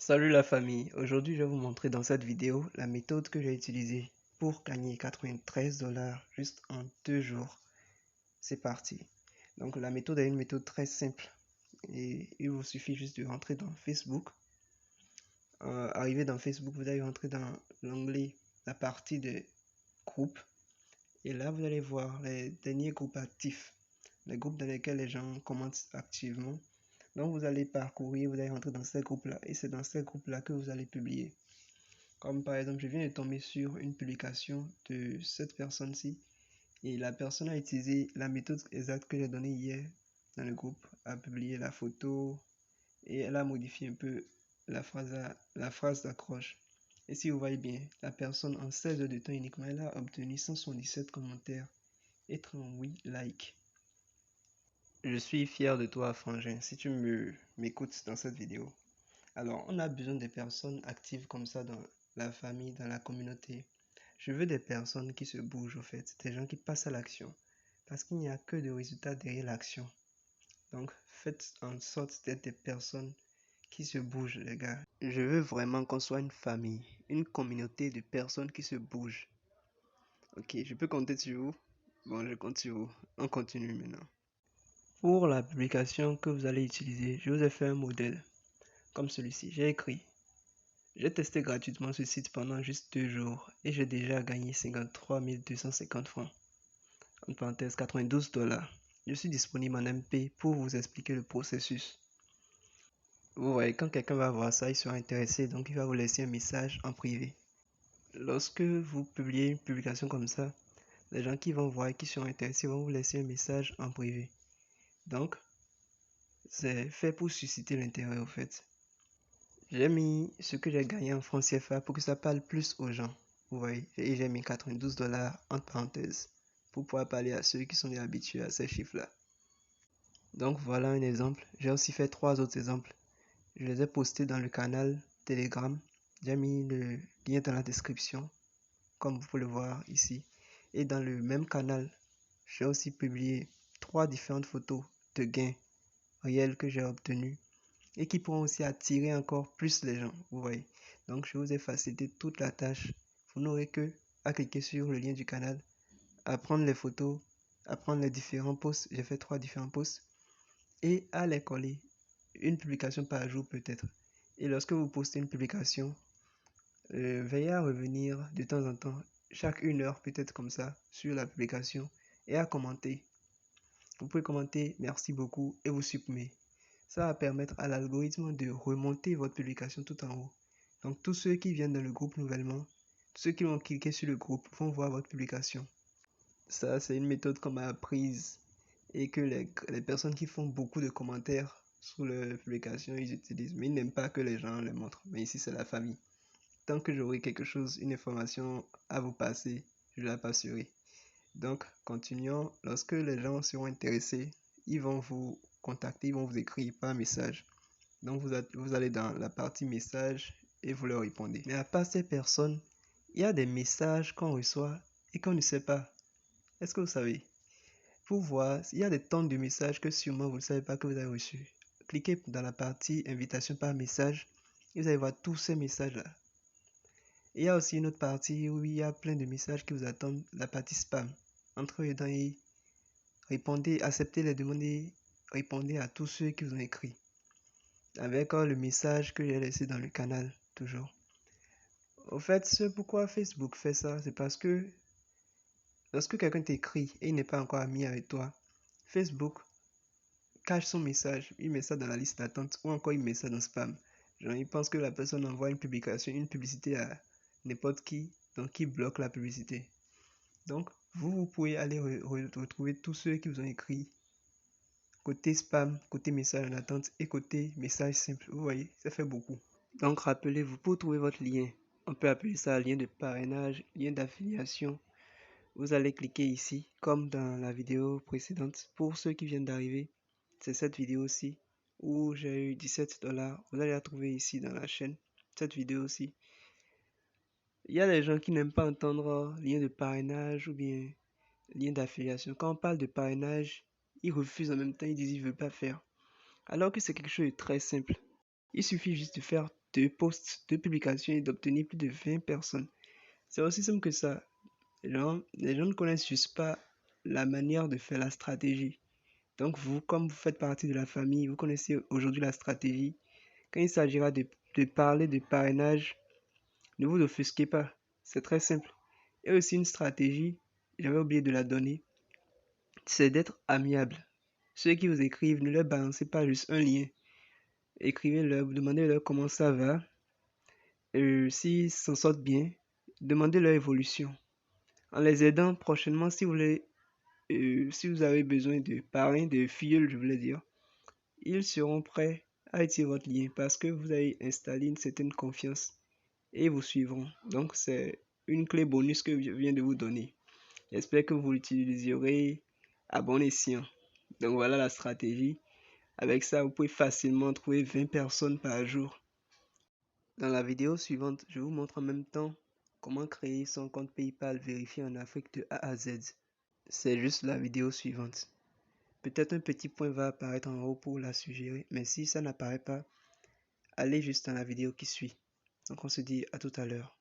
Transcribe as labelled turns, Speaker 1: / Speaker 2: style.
Speaker 1: Salut la famille, aujourd'hui je vais vous montrer dans cette vidéo la méthode que j'ai utilisée pour gagner 93 dollars juste en 2 jours. C'est parti. Donc la méthode est une méthode très simple et il vous suffit juste de rentrer dans Facebook. Arrivé dans Facebook, vous allez rentrer dans l'onglet, la partie de groupes et là vous allez voir les derniers groupes actifs, les groupes dans lesquels les gens commentent activement. Donc vous allez parcourir, vous allez rentrer dans ces groupes-là et c'est dans ces groupes-là que vous allez publier. Comme par exemple, je viens de tomber sur une publication de cette personne-ci et la personne a utilisé la méthode exacte que j'ai donnée hier dans le groupe, a publié la photo et elle a modifié un peu la phrase d'accroche. Et si vous voyez bien, la personne en 16 heures de temps uniquement, elle a obtenu 177 commentaires et 38 likes. Je suis fier de toi, Frangin, si tu m'écoutes dans cette vidéo. Alors, on a besoin de personnes actives comme ça dans la famille, dans la communauté. Je veux des personnes qui se bougent, au fait, des gens qui passent à l'action. Parce qu'il n'y a que de résultats derrière l'action. Donc, faites en sorte d'être des personnes qui se bougent, les gars. Je veux vraiment qu'on soit une famille, une communauté de personnes qui se bougent. Ok, je peux compter sur vous? Bon, je compte sur vous. On continue maintenant. Pour la publication que vous allez utiliser, je vous ai fait un modèle comme celui-ci. J'ai écrit: j'ai testé gratuitement ce site pendant juste 2 jours et j'ai déjà gagné 53 250 francs. En parenthèse, 92 dollars. Je suis disponible en MP pour vous expliquer le processus. Vous voyez, quand quelqu'un va voir ça, il sera intéressé, donc il va vous laisser un message en privé. Lorsque vous publiez une publication comme ça, les gens qui vont voir et qui seront intéressés vont vous laisser un message en privé. Donc, c'est fait pour susciter l'intérêt au fait. J'ai mis ce que j'ai gagné en francs CFA pour que ça parle plus aux gens. Vous voyez, et j'ai mis 92 dollars entre parenthèses pour pouvoir parler à ceux qui sont habitués à ces chiffres-là. Donc voilà un exemple. J'ai aussi fait 3 autres exemples. Je les ai postés dans le canal Telegram. J'ai mis le lien dans la description, comme vous pouvez le voir ici. Et dans le même canal, j'ai aussi publié 3 différentes photos de gains réels que j'ai obtenus et qui pourront aussi attirer encore plus les gens, vous voyez. Donc je vous ai facilité toute la tâche. Vous n'aurez que à cliquer sur le lien du canal, à prendre les photos, à prendre les différents posts. J'ai fait 3 différents posts et à les coller. Une publication par jour peut-être. Et lorsque vous postez une publication, veillez à revenir de temps en temps, chaque 1 heure peut-être comme ça, sur la publication et à commenter. Vous pouvez commenter merci beaucoup et vous supprimer. Ça va permettre à l'algorithme de remonter votre publication tout en haut. Donc tous ceux qui viennent dans le groupe nouvellement, tous ceux qui vont cliquer sur le groupe vont voir votre publication. Ça, c'est une méthode qu'on m'a apprise et que les personnes qui font beaucoup de commentaires sous les publications, ils utilisent. Mais ils n'aiment pas que les gens les montrent. Mais ici, c'est la famille. Tant que j'aurai quelque chose, une information à vous passer, je la passerai. Donc, continuons. Lorsque les gens seront intéressés, ils vont vous contacter, ils vont vous écrire par message. Donc, vous allez dans la partie message et vous leur répondez. Mais à part ces personnes, il y a des messages qu'on reçoit et qu'on ne sait pas. Est-ce que vous savez? Pour voir, il y a des tonnes de messages que sûrement vous ne savez pas que vous avez reçus. Cliquez dans la partie invitation par message et vous allez voir tous ces messages-là. Il y a aussi une autre partie où il y a plein de messages qui vous attendent, la partie spam. Entrez dedans et répondez, acceptez les demandes et répondez à tous ceux qui vous ont écrit. Avec le message que j'ai laissé dans le canal, toujours. Au fait, c'est pourquoi Facebook fait ça, c'est parce que lorsque quelqu'un t'écrit et il n'est pas encore ami avec toi, Facebook cache son message, il met ça dans la liste d'attente ou encore il met ça dans spam. Genre, il pense que la personne envoie une publication, une publicité à n'importe qui, donc il bloque la publicité. Donc, vous pouvez aller retrouver tous ceux qui vous ont écrit côté spam, côté message en attente et côté message simple. Vous voyez, ça fait beaucoup. Donc, rappelez-vous, pour trouver votre lien, on peut appeler ça lien de parrainage, lien d'affiliation. Vous allez cliquer ici, comme dans la vidéo précédente. Pour ceux qui viennent d'arriver, c'est cette vidéo aussi où j'ai eu 17 dollars. Vous allez la trouver ici dans la chaîne, cette vidéo aussi. Il y a des gens qui n'aiment pas entendre lien de parrainage ou bien lien d'affiliation. Quand on parle de parrainage, ils refusent en même temps, ils disent qu'ils ne veulent pas faire. Alors que c'est quelque chose de très simple. Il suffit juste de faire 2 posts, 2 publications et d'obtenir plus de 20 personnes. C'est aussi simple que ça. Les gens ne connaissent juste pas la manière de faire la stratégie. Donc vous, comme vous faites partie de la famille, vous connaissez aujourd'hui la stratégie. Quand il s'agira de parler de parrainage, ne vous offusquez pas. C'est très simple. Et aussi une stratégie, j'avais oublié de la donner, c'est d'être amiable. Ceux qui vous écrivent, ne leur balancez pas juste un lien. Écrivez-leur, demandez-leur comment ça va. S'ils s'en sortent bien, demandez leur évolution. En les aidant prochainement, si vous avez besoin de parrain, de filleul, je voulais dire, ils seront prêts à étirer votre lien parce que vous avez installé une certaine confiance et ils vous suivront. Donc, c'est une clé bonus que je viens de vous donner. J'espère que vous l'utiliserez à bon escient. Donc, voilà la stratégie. Avec ça, vous pouvez facilement trouver 20 personnes par jour. Dans la vidéo suivante, je vous montre en même temps comment créer son compte PayPal vérifié en Afrique de A à Z. C'est juste la vidéo suivante. Peut-être un petit point va apparaître en haut pour la suggérer, mais si ça n'apparaît pas, allez juste dans la vidéo qui suit. Donc on se dit à tout à l'heure.